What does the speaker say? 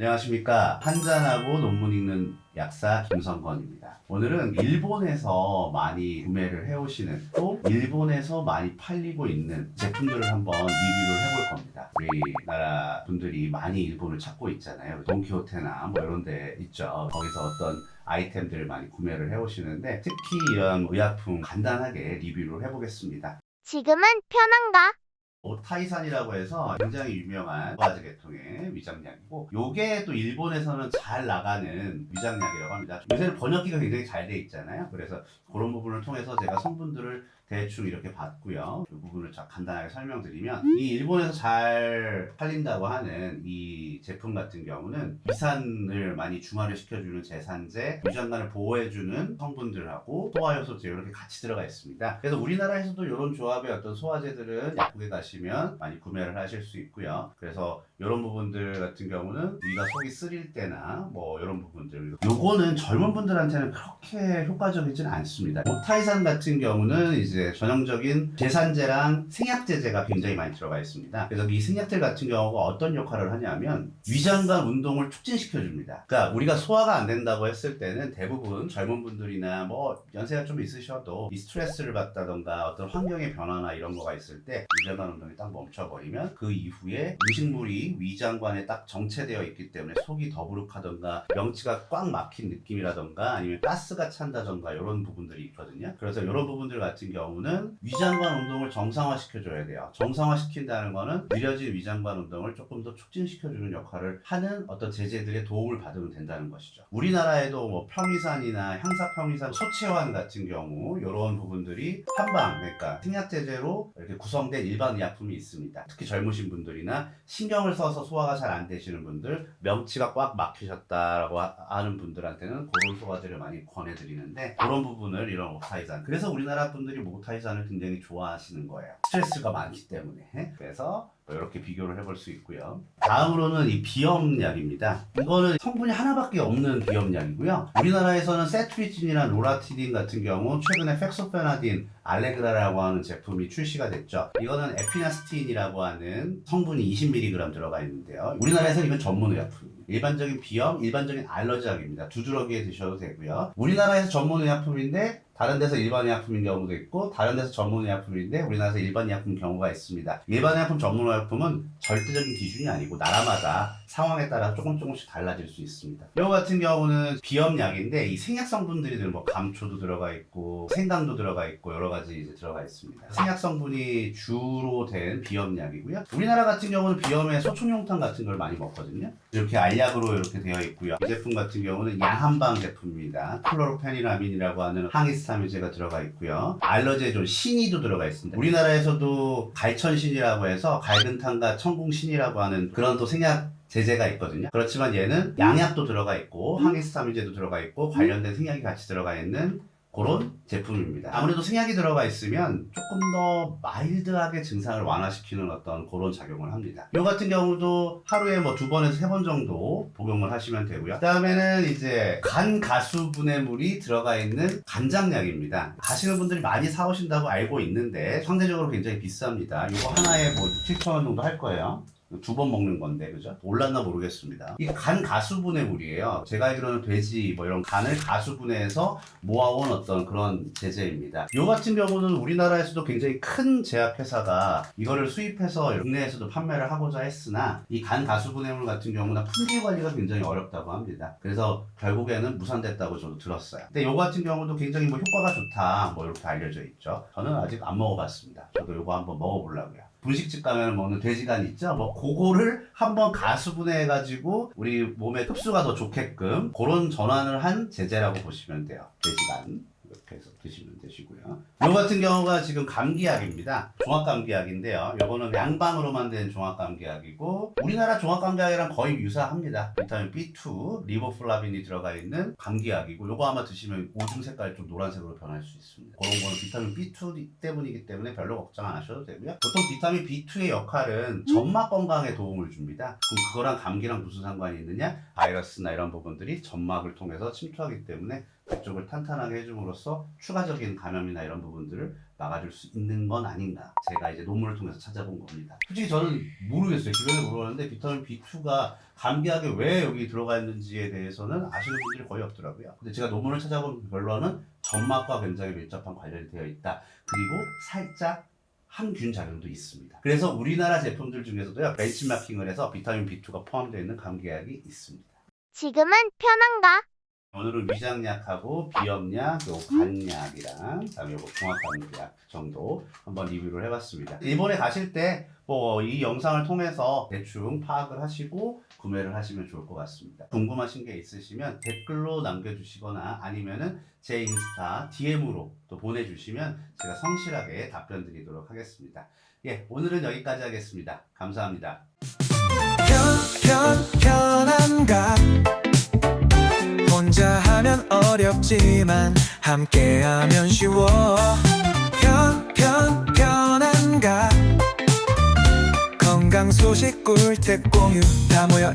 안녕하십니까. 한잔하고 논문 읽는 약사 김성건입니다. 오늘은 일본에서 많이 구매를 해오시는 또 일본에서 많이 팔리고 있는 제품들을 한번 리뷰를 해볼 겁니다. 우리나라 분들이 많이 일본을 찾고 있잖아요. 돈키호테나 뭐 이런 데 있죠. 거기서 어떤 아이템들을 많이 구매를 해오시는데 특히 이런 의약품 간단하게 리뷰를 해보겠습니다. 지금은 편한가? 오타이산이라고 해서 굉장히 유명한 소화제 계통의 위장약이고, 요게 또 일본에서는 잘 나가는 위장약이라고 합니다. 요새는 번역기가 굉장히 잘 돼 있잖아요. 그래서 그런 부분을 통해서 제가 성분들을 대충 이렇게 봤고요. 이 부분을 간단하게 설명드리면, 이 일본에서 잘 팔린다고 하는 이 제품 같은 경우는 위산을 많이 중화를 시켜주는 제산제, 위장관을 보호해주는 성분들하고 소화효소제 이렇게 같이 들어가 있습니다. 그래서 우리나라에서도 이런 조합의 어떤 소화제들은 약국에 가시면 많이 구매를 하실 수 있고요. 그래서 이런 부분들 같은 경우는 위가 속이 쓰릴 때나 뭐 이런 부분들, 요거는 젊은 분들한테는 그렇게 효과적이지는 않습니다. 오타이산 같은 경우는 이제 전형적인 제산제랑 생약제제가 굉장히 많이 들어가 있습니다. 그래서 이 생약제 같은 경우가 어떤 역할을 하냐면 위장관 운동을 촉진시켜 줍니다. 그러니까 우리가 소화가 안 된다고 했을 때는 대부분 젊은 분들이나 뭐 연세가 좀 있으셔도 이 스트레스를 받다던가 어떤 환경의 변화나 이런 거가 있을 때 위장관 운동이 딱 멈춰버리면 그 이후에 음식물이 위장관에 딱 정체되어 있기 때문에 속이 더부룩하던가 명치가 꽉 막힌 느낌이라던가 아니면 가스가 찬다던가 이런 부분들이 있거든요. 그래서 이런 부분들 같은 경우는 위장관 운동을 정상화시켜줘야 돼요. 정상화시킨다는 거는 느려진 위장관 운동을 조금 더 촉진시켜주는 역할을 하는 어떤 제제들의 도움을 받으면 된다는 것이죠. 우리나라에도 뭐 평이산이나 향사평이산, 소채환 같은 경우 이런 부분들이 한방, 그러니까 생약제제로 이렇게 구성된 일반 의약품이 있습니다. 특히 젊으신 분들이나 신경을 써서 소화가 잘 안 되시는 분들, 명치가 꽉 막히셨다라고 하는 분들한테는 그런 소화제를 많이 권해드리는데, 그런 부분을 이런 오타이산, 그래서 우리나라 분들이 오타이산을 굉장히 좋아하시는 거예요. 스트레스가 많기 때문에. 그래서 이렇게 비교를 해볼 수 있고요. 다음으로는 이 비염약입니다. 이거는 성분이 하나밖에 없는 비염약이고요. 우리나라에서는 세트리진이나 로라티딘 같은 경우 최근에 팩소페나딘 알레그라라고 하는 제품이 출시가 됐죠. 이거는 에피나스틴이라고 하는 성분이 20mg 들어가 있는데요. 우리나라에서는 이건 전문 의약품입니다. 일반적인 비염, 일반적인 알러지약입니다. 두드러기에 드셔도 되고요. 우리나라에서 전문 의약품인데 다른 데서 일반 의약품인 경우도 있고, 다른 데서 전문 의약품인데 우리나라에서 일반 의약품 경우가 있습니다. 일반 의약품, 전문 의약품은 절대적인 기준이 아니고 나라마다 상황에 따라 조금씩 달라질 수 있습니다. 이거 같은 경우는 비염약인데 이 생약 성분들이 뭐 감초도 들어가 있고 생강도 들어가 있고 여러 가지 이제 들어가 있습니다. 생약 성분이 주로 된 비염약이고요. 우리나라 같은 경우는 비염에 소총용탕 같은 걸 많이 먹거든요. 이렇게 알약으로 이렇게 되어 있고요. 이 제품 같은 경우는 양한방 제품입니다. 클로로페니라민이라고 하는 항히스타민제가 들어가 있고요. 알러제존, 신이도 들어가 있습니다. 우리나라에서도 갈천신이라고 해서 갈근탕과 청궁신이라고 하는 그런 또 생약 제제가 있거든요. 그렇지만 얘는 양약도 들어가 있고 항히스타민제도 들어가 있고 관련된 생약이 같이 들어가 있는 그런 제품입니다. 아무래도 생약이 들어가 있으면 조금 더 마일드하게 증상을 완화시키는 어떤 그런 작용을 합니다. 이 같은 경우도 하루에 뭐 2번에서 3번 정도 복용을 하시면 되고요. 그 다음에는 이제 간 가수 분해물이 들어가 있는 간장약입니다. 가시는 분들이 많이 사오신다고 알고 있는데 상대적으로 굉장히 비쌉니다. 이거 하나에 뭐 7,000원 정도 할 거예요. 2번 먹는 건데, 그죠? 올랐나 모르겠습니다. 이게 간 가수분해물이에요. 제가 알기로는 돼지 뭐 이런 간을 가수분해해서 모아온 어떤 그런 제제입니다. 요 같은 경우는 우리나라에서도 굉장히 큰 제약회사가 이거를 수입해서 국내에서도 판매를 하고자 했으나 이 간 가수분해물 같은 경우는 품질 관리가 굉장히 어렵다고 합니다. 그래서 결국에는 무산됐다고 저도 들었어요. 근데 요 같은 경우도 굉장히 뭐 효과가 좋다 뭐 이렇게 알려져 있죠. 저는 아직 안 먹어봤습니다. 저도 요거 한번 먹어보려고요. 분식집 가면 먹는 돼지간 있죠? 뭐 그거를 한번 가수분해해가지고 우리 몸에 흡수가 더 좋게끔 그런 전환을 한 제제라고 보시면 돼요. 돼지간 이렇게 해서 드시면 되시고요. 요 같은 경우가 지금 감기약입니다. 종합감기약인데요. 요거는 양방으로만 된 종합감기약이고 우리나라 종합감기약이랑 거의 유사합니다. 비타민 B2, 리보플라빈이 들어가 있는 감기약이고 요거 아마 드시면 오줌 색깔이 좀 노란색으로 변할 수 있습니다. 그런 거는 비타민 B2 때문이기 때문에 별로 걱정 안 하셔도 되고요. 보통 비타민 B2의 역할은 점막 건강에 도움을 줍니다. 그럼 그거랑 감기랑 무슨 상관이 있느냐? 바이러스나 이런 부분들이 점막을 통해서 침투하기 때문에 그쪽을 탄탄하게 해줌으로써 추가적인 감염이나 이런 부분들을 막아줄 수 있는 건 아닌가. 제가 이제 논문을 통해서 찾아본 겁니다. 솔직히 저는 모르겠어요. 주변에 물어봤는데 비타민 B2가 감기약에 왜 여기 들어가 있는지에 대해서는 아시는 분들이 거의 없더라고요. 근데 제가 논문을 찾아본 결론은 점막과 굉장히 밀접한 관련이 되어 있다. 그리고 살짝 항균 작용도 있습니다. 그래서 우리나라 제품들 중에서도요, 벤치마킹을 해서 비타민 B2가 포함되어 있는 감기약이 있습니다. 지금은 편한가? 오늘은 위장약하고 비염약, 요 간약이랑 그다음에 요거 종합감기약 정도 한번 리뷰를 해봤습니다. 일본에 가실 때 뭐 이 영상을 통해서 대충 파악을 하시고 구매를 하시면 좋을 것 같습니다. 궁금하신 게 있으시면 댓글로 남겨주시거나 아니면은 제 인스타 DM으로 또 보내주시면 제가 성실하게 답변 드리도록 하겠습니다. 예, 오늘은 여기까지 하겠습니다. 감사합니다. 편한가 혼자 하면 어렵지만 함께하면 쉬워 편한가 건강 소식 꿀팁 공유 다 모여